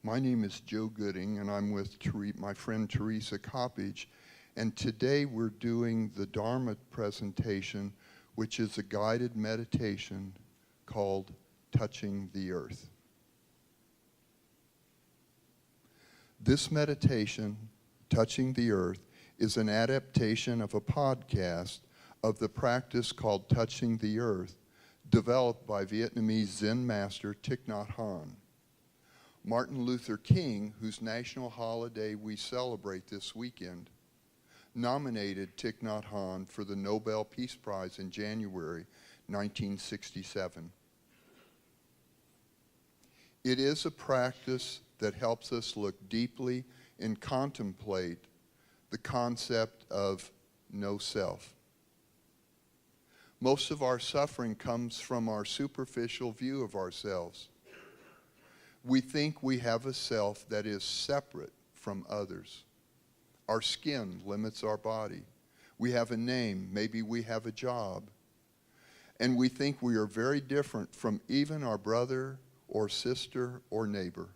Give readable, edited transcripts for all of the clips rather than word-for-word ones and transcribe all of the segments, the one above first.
My name is Joe Gooding, and I'm with my friend Teresa Coppage, and today we're doing the Dharma presentation, which is a guided meditation called Touching the Earth. This meditation, Touching the Earth, is an adaptation of a podcast of the practice called Touching the Earth, developed by Vietnamese Zen master Thich Nhat Hanh. Martin Luther King, whose national holiday we celebrate this weekend, nominated Thich Nhat Hanh for the Nobel Peace Prize in January 1967. It is a practice that helps us look deeply and contemplate the concept of no self. Most of our suffering comes from our superficial view of ourselves. We think we have a self that is separate from others. Our skin limits our body. We have a name, maybe we have a job. And we think we are very different from even our brother or sister or neighbor.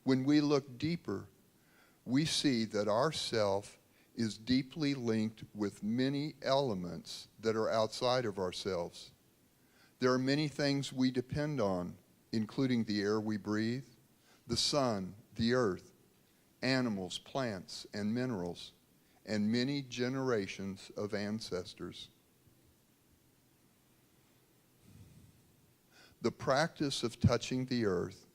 When we look deeper, we see that our self is deeply linked with many elements that are outside of ourselves. There are many things we depend on, including the air we breathe, the sun, the earth, animals, plants, and minerals, and many generations of ancestors. The practice of touching the earth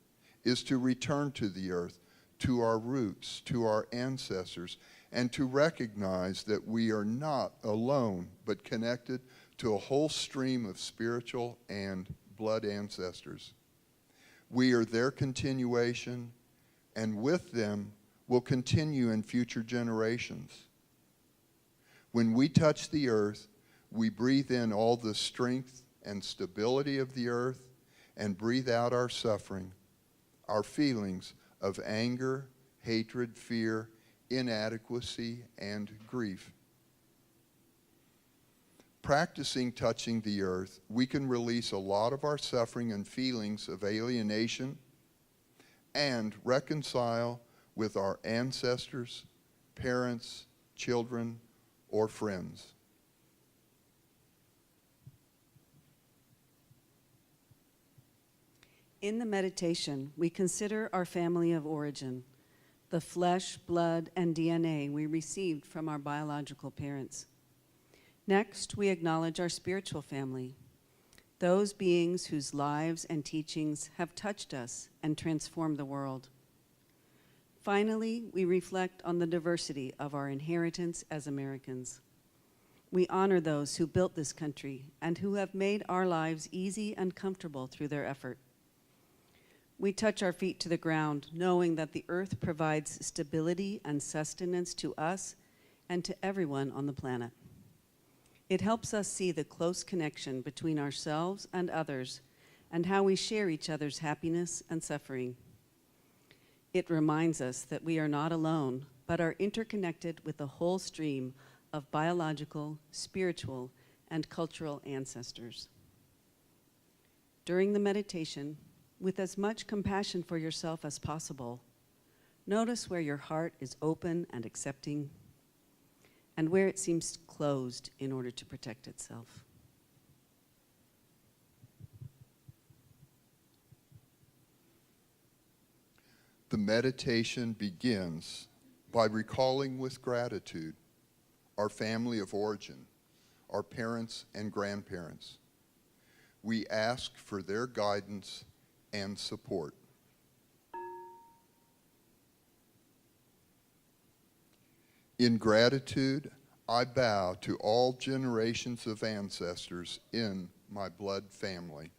is to return to the earth, to our roots, to our ancestors, and to recognize that we are not alone, but connected to a whole stream of spiritual and blood ancestors. We are their continuation, and with them will continue in future generations. When we touch the earth, we breathe in all the strength and stability of the earth and breathe out our suffering, our feelings of anger, hatred, fear, inadequacy, and grief. Practicing touching the earth, we can release a lot of our suffering and feelings of alienation and reconcile with our ancestors, parents, children, or friends. In the meditation, we consider our family of origin, the flesh, blood, and DNA we received from our biological parents. Next, we acknowledge our spiritual family, those beings whose lives and teachings have touched us and transformed the world. Finally, we reflect on the diversity of our inheritance as Americans. We honor those who built this country and who have made our lives easy and comfortable through their effort. We touch our feet to the ground, knowing that the earth provides stability and sustenance to us and to everyone on the planet. It helps us see the close connection between ourselves and others and how we share each other's happiness and suffering. It reminds us that we are not alone, but are interconnected with the whole stream of biological, spiritual, and cultural ancestors. During the meditation, with as much compassion for yourself as possible, notice where your heart is open and accepting, and where it seems closed in order to protect itself. The meditation begins by recalling with gratitude our family of origin, our parents and grandparents. We ask for their guidance and support. In gratitude, I bow to all generations of ancestors in my blood family.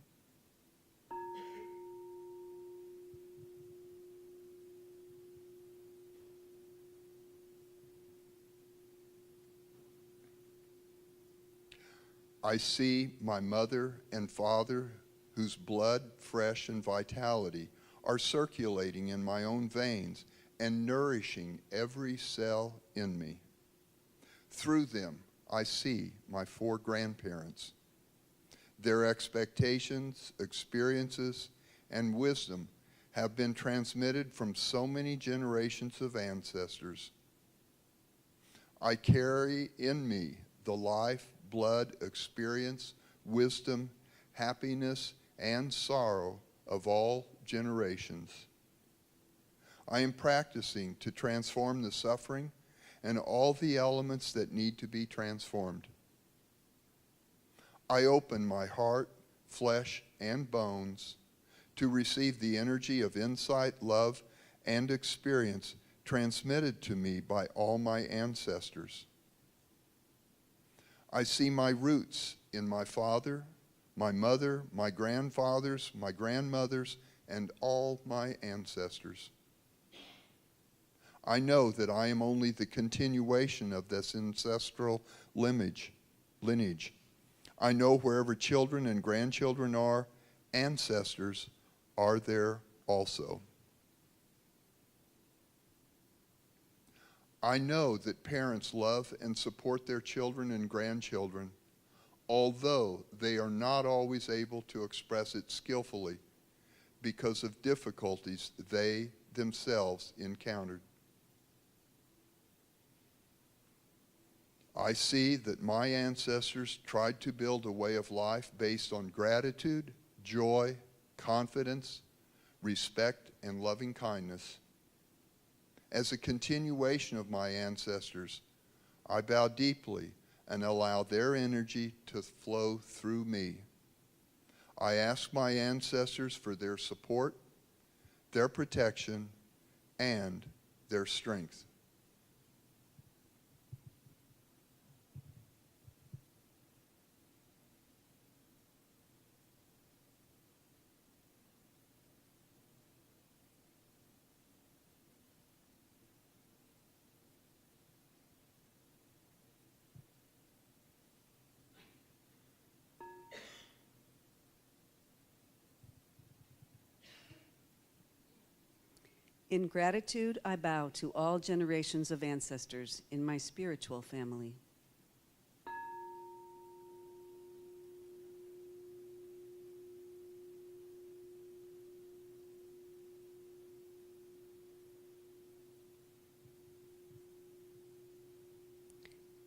I see my mother and father, whose blood, flesh, and vitality are circulating in my own veins and nourishing every cell in me. Through them, I see my 4 grandparents. Their expectations, experiences, and wisdom have been transmitted from so many generations of ancestors. I carry in me the life, blood, experience, wisdom, happiness, and sorrow of all generations. I am practicing to transform the suffering and all the elements that need to be transformed. I open my heart, flesh, and bones to receive the energy of insight, love, and experience transmitted to me by all my ancestors. I see my roots in my father, my mother, my grandfathers, my grandmothers, and all my ancestors. I know that I am only the continuation of this ancestral lineage. I know wherever children and grandchildren are, ancestors are there also. I know that parents love and support their children and grandchildren, although they are not always able to express it skillfully because of difficulties they themselves encountered. I see that my ancestors tried to build a way of life based on gratitude, joy, confidence, respect, and loving kindness. As a continuation of my ancestors, I bow deeply and allow their energy to flow through me. I ask my ancestors for their support, their protection, and their strength. In gratitude, I bow to all generations of ancestors in my spiritual family.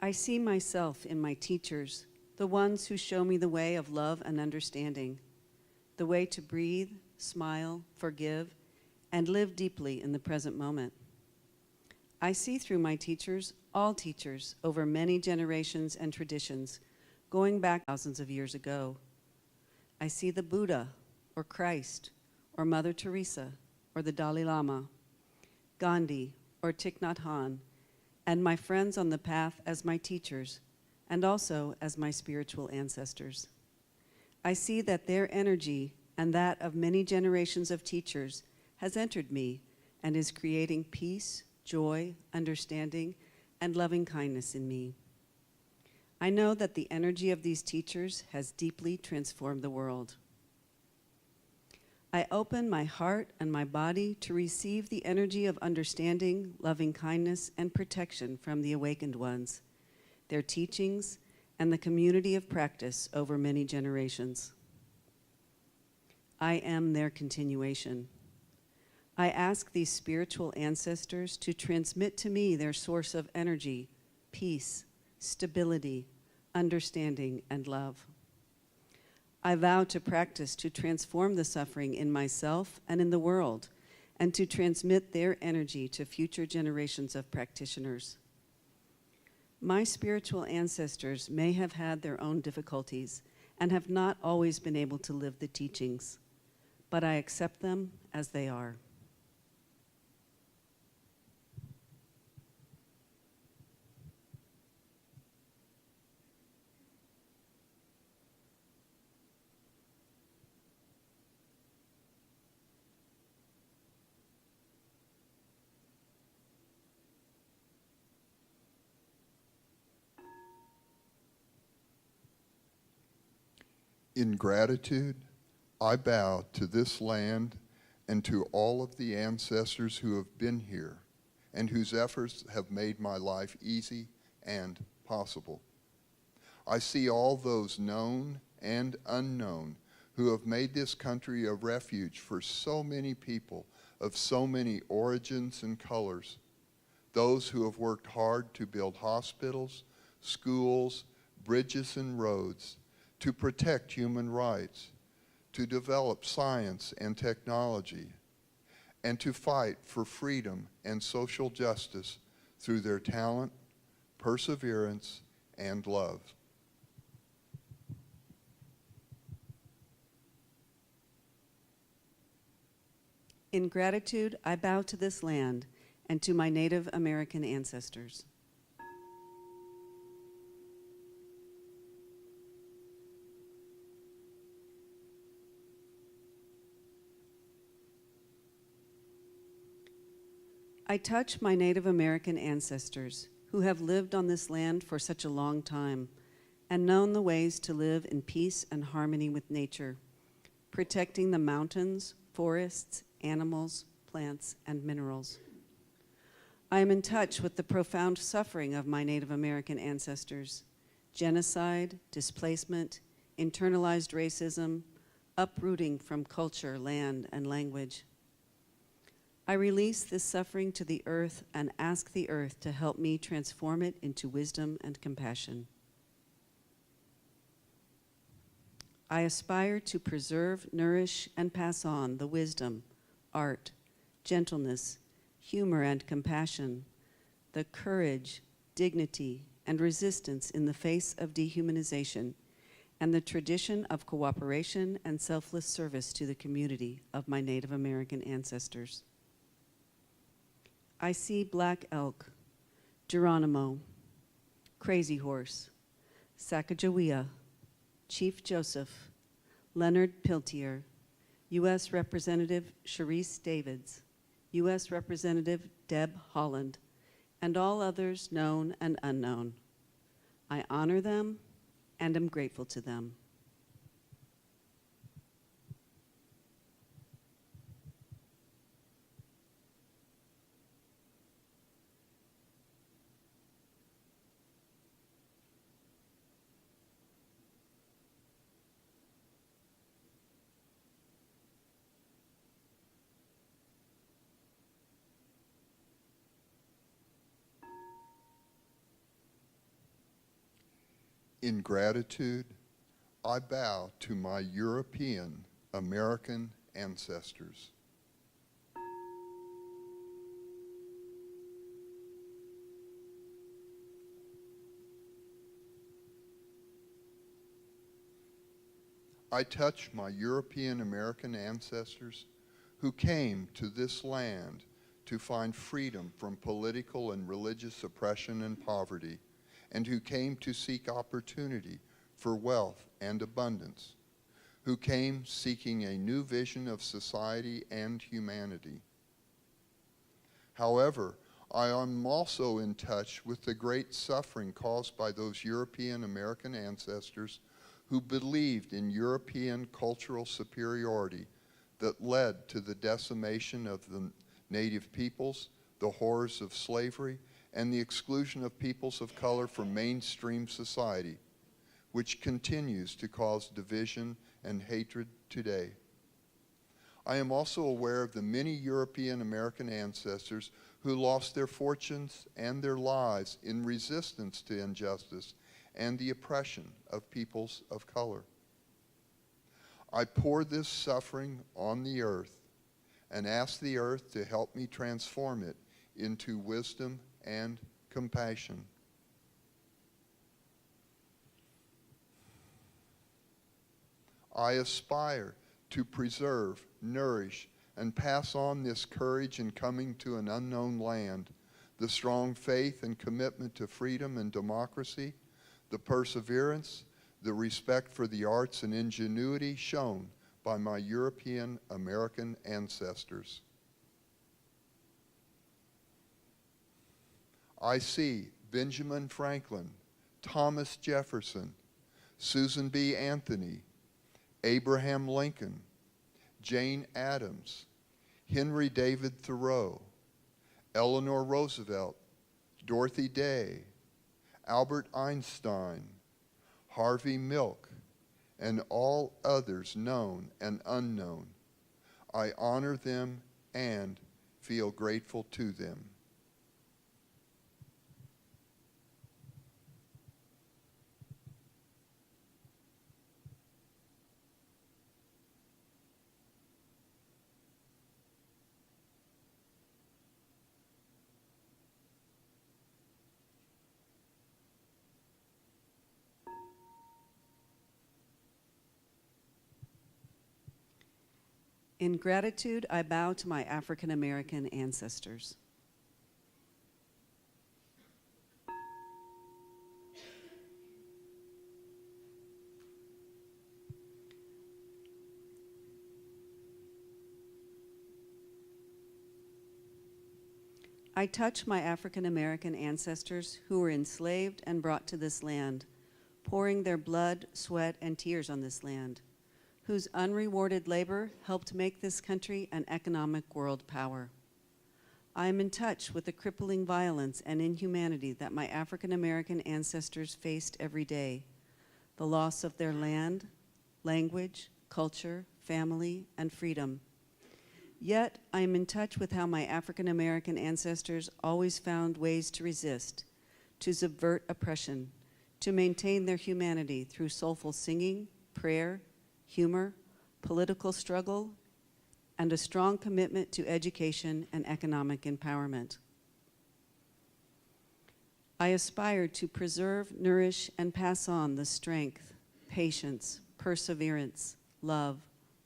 I see myself in my teachers, the ones who show me the way of love and understanding, the way to breathe, smile, forgive, and live deeply in the present moment. I see through my teachers, all teachers, over many generations and traditions, going back thousands of years ago. I see the Buddha, or Christ, or Mother Teresa, or the Dalai Lama, Gandhi, or Thich Nhat Hanh, and my friends on the path as my teachers, and also as my spiritual ancestors. I see that their energy and that of many generations of teachers has entered me and is creating peace, joy, understanding, and loving kindness in me. I know that the energy of these teachers has deeply transformed the world. I open my heart and my body to receive the energy of understanding, loving kindness, and protection from the awakened ones, their teachings, and the community of practice over many generations. I am their continuation. I ask these spiritual ancestors to transmit to me their source of energy, peace, stability, understanding, and love. I vow to practice to transform the suffering in myself and in the world, and to transmit their energy to future generations of practitioners. My spiritual ancestors may have had their own difficulties and have not always been able to live the teachings, but I accept them as they are. In gratitude, I bow to this land and to all of the ancestors who have been here and whose efforts have made my life easy and possible. I see all those known and unknown who have made this country a refuge for so many people of so many origins and colors. Those who have worked hard to build hospitals, schools, bridges and roads, to protect human rights, to develop science and technology, and to fight for freedom and social justice through their talent, perseverance, and love. In gratitude, I bow to this land and to my Native American ancestors. I touch my Native American ancestors who have lived on this land for such a long time and known the ways to live in peace and harmony with nature, protecting the mountains, forests, animals, plants, and minerals. I am in touch with the profound suffering of my Native American ancestors: genocide, displacement, internalized racism, uprooting from culture, land, and language. I release this suffering to the earth and ask the earth to help me transform it into wisdom and compassion. I aspire to preserve, nourish, and pass on the wisdom, art, gentleness, humor, and compassion, the courage, dignity, and resistance in the face of dehumanization, and the tradition of cooperation and selfless service to the community of my Native American ancestors. I see black elk, Geronimo, Crazy Horse, Sacagawea, Chief Joseph, Leonard Piltier, U.S. Representative Sharice Davids, U.S. Representative Deb Haaland, and all others known and unknown. I honor them and am grateful to them. In gratitude, I bow to my European American ancestors. I touch my European American ancestors who came to this land to find freedom from political and religious oppression and poverty, and who came to seek opportunity for wealth and abundance, who came seeking a new vision of society and humanity. However, I am also in touch with the great suffering caused by those European American ancestors who believed in European cultural superiority that led to the decimation of the native peoples, the horrors of slavery, and the exclusion of peoples of color from mainstream society, which continues to cause division and hatred today. I am also aware of the many European American ancestors who lost their fortunes and their lives in resistance to injustice and the oppression of peoples of color. I pour this suffering on the earth and ask the earth to help me transform it into wisdom and compassion. I aspire to preserve, nourish, and pass on this courage in coming to an unknown land, the strong faith and commitment to freedom and democracy, the perseverance, the respect for the arts and ingenuity shown by my European American ancestors. I see Benjamin Franklin, Thomas Jefferson, Susan B. Anthony, Abraham Lincoln, Jane Addams, Henry David Thoreau, Eleanor Roosevelt, Dorothy Day, Albert Einstein, Harvey Milk, and all others known and unknown. I honor them and feel grateful to them. In gratitude, I bow to my African American ancestors. I touch my African American ancestors who were enslaved and brought to this land, pouring their blood, sweat, and tears on this land, whose unrewarded labor helped make this country an economic world power. I am in touch with the crippling violence and inhumanity that my African American ancestors faced every day, the loss of their land, language, culture, family, and freedom. Yet, I am in touch with how my African American ancestors always found ways to resist, to subvert oppression, to maintain their humanity through soulful singing, prayer, humor, political struggle, and a strong commitment to education and economic empowerment. I aspire to preserve, nourish, and pass on the strength, patience, perseverance, love,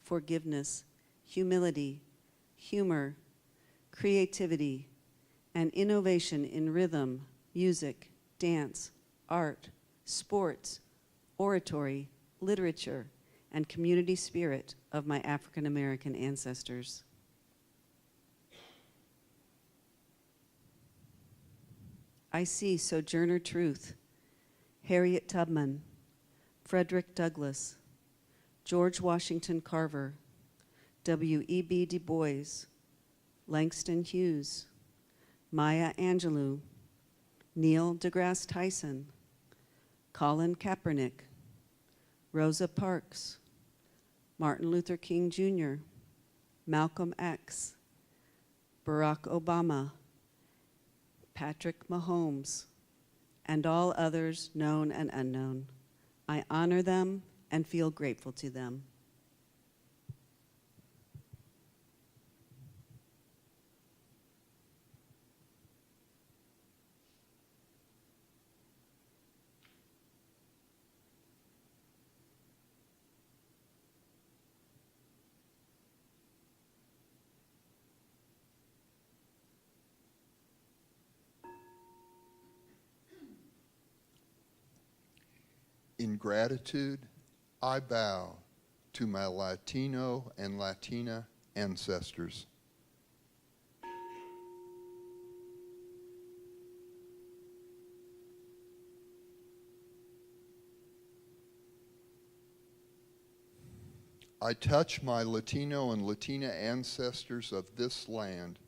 forgiveness, humility, humor, creativity, and innovation in rhythm, music, dance, art, sports, oratory, literature, and community spirit of my African American ancestors. I see Sojourner Truth, Harriet Tubman, Frederick Douglass, George Washington Carver, W.E.B. Du Bois, Langston Hughes, Maya Angelou, Neil deGrasse Tyson, Colin Kaepernick, Rosa Parks, Martin Luther King Jr., Malcolm X, Barack Obama, Patrick Mahomes, and all others known and unknown. I honor them and feel grateful to them. In gratitude, I bow to my Latino and Latina ancestors. I touch my Latino and Latina ancestors of this land,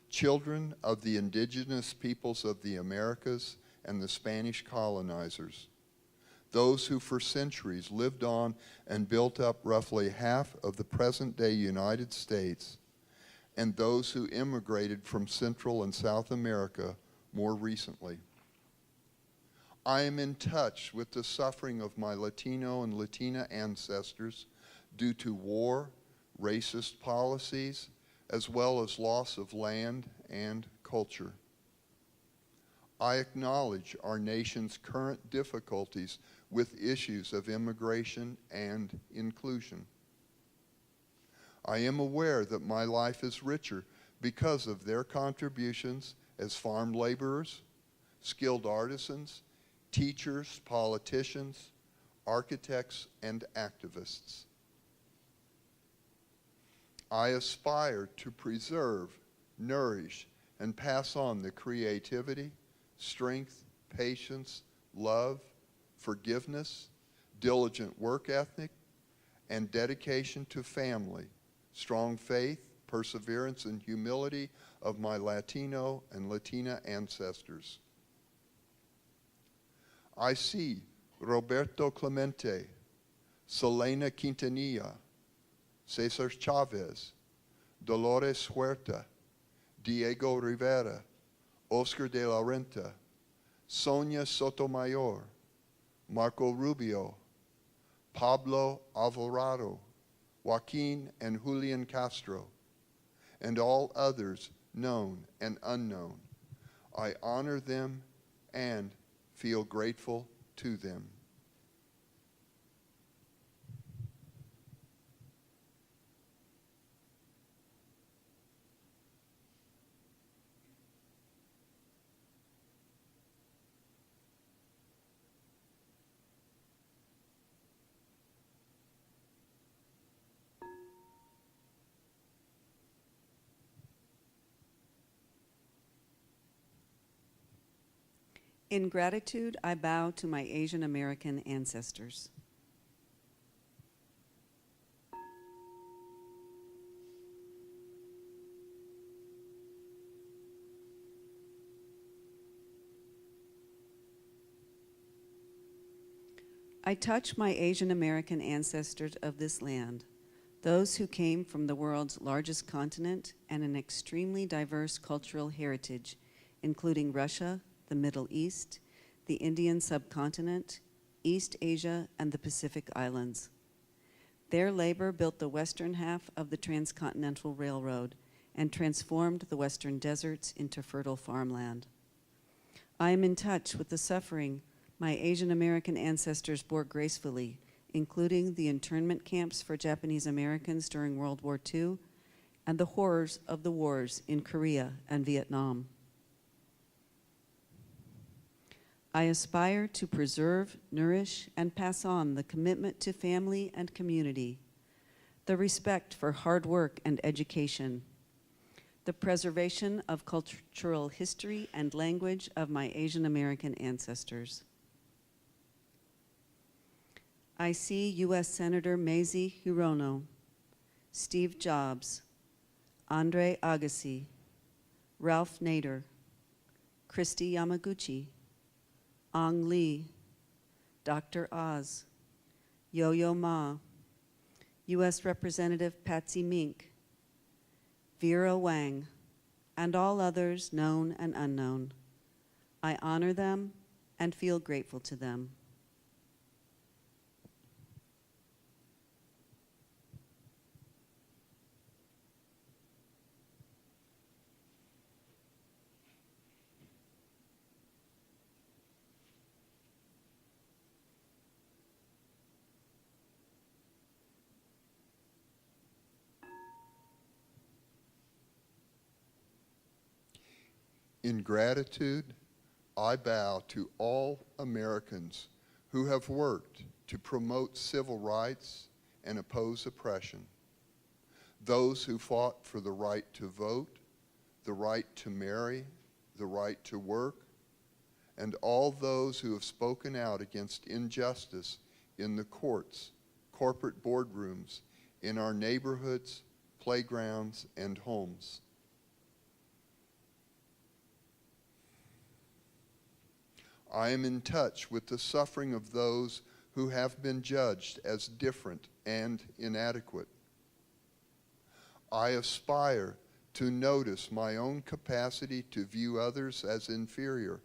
children of the indigenous peoples of the Americas and the Spanish colonizers, those who for centuries lived on and built up roughly half of the present-day United States, and those who immigrated from Central and South America more recently. I am in touch with the suffering of my Latino and Latina ancestors due to war, racist policies, as well as loss of land and culture. I acknowledge our nation's current difficulties with issues of immigration and inclusion. I am aware that my life is richer because of their contributions as farm laborers, skilled artisans, teachers, politicians, architects, and activists. I aspire to preserve, nourish, and pass on the creativity, strength, patience, love, forgiveness, diligent work ethic, and dedication to family, strong faith, perseverance, and humility of my Latino and Latina ancestors. I see Roberto Clemente, Selena Quintanilla, Cesar Chavez, Dolores Huerta, Diego Rivera, Oscar de la Renta, Sonia Sotomayor, Marco Rubio, Pablo Alvarado, Joaquin and Julian Castro, and all others known and unknown. I honor them and feel grateful to them. In gratitude, I bow to my Asian American ancestors. I touch my Asian American ancestors of this land, those who came from the world's largest continent and an extremely diverse cultural heritage, including Russia, the Middle East, the Indian subcontinent, East Asia, and the Pacific Islands. Their labor built the western half of the Transcontinental Railroad and transformed the western deserts into fertile farmland. I am in touch with the suffering my Asian American ancestors bore gracefully, including the internment camps for Japanese Americans during World War II and the horrors of the wars in Korea and Vietnam. I aspire to preserve, nourish, and pass on the commitment to family and community, the respect for hard work and education, the preservation of cultural history and language of my Asian American ancestors. I see U.S. Senator Mazie Hirono, Steve Jobs, Andre Agassi, Ralph Nader, Christy Yamaguchi, Ang Lee, Dr. Oz, Yo-Yo Ma, U.S. Representative Patsy Mink, Vera Wang, and all others known and unknown. I honor them and feel grateful to them. In gratitude, I bow to all Americans who have worked to promote civil rights and oppose oppression, those who fought for the right to vote, the right to marry, the right to work, and all those who have spoken out against injustice in the courts, corporate boardrooms, in our neighborhoods, playgrounds, and homes. I am in touch with the suffering of those who have been judged as different and inadequate. I aspire to notice my own capacity to view others as inferior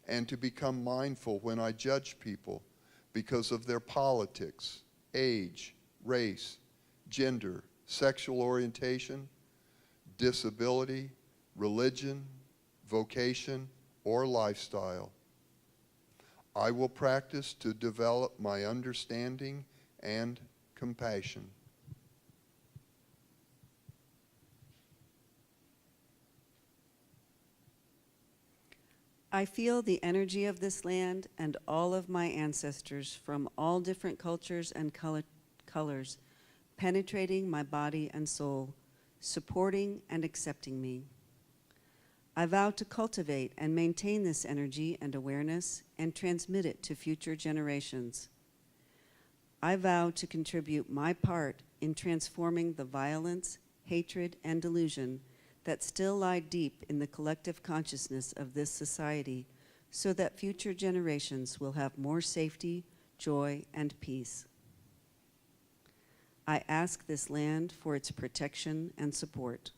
and to become mindful when I judge people because of their politics, age, race, gender, sexual orientation, disability, religion, vocation, or lifestyle. I will practice to develop my understanding and compassion. I feel the energy of this land and all of my ancestors from all different cultures and colors penetrating my body and soul, supporting and accepting me. I vow to cultivate and maintain this energy and awareness and transmit it to future generations. I vow to contribute my part in transforming the violence, hatred, and delusion that still lie deep in the collective consciousness of this society so that future generations will have more safety, joy, and peace. I ask this land for its protection and support.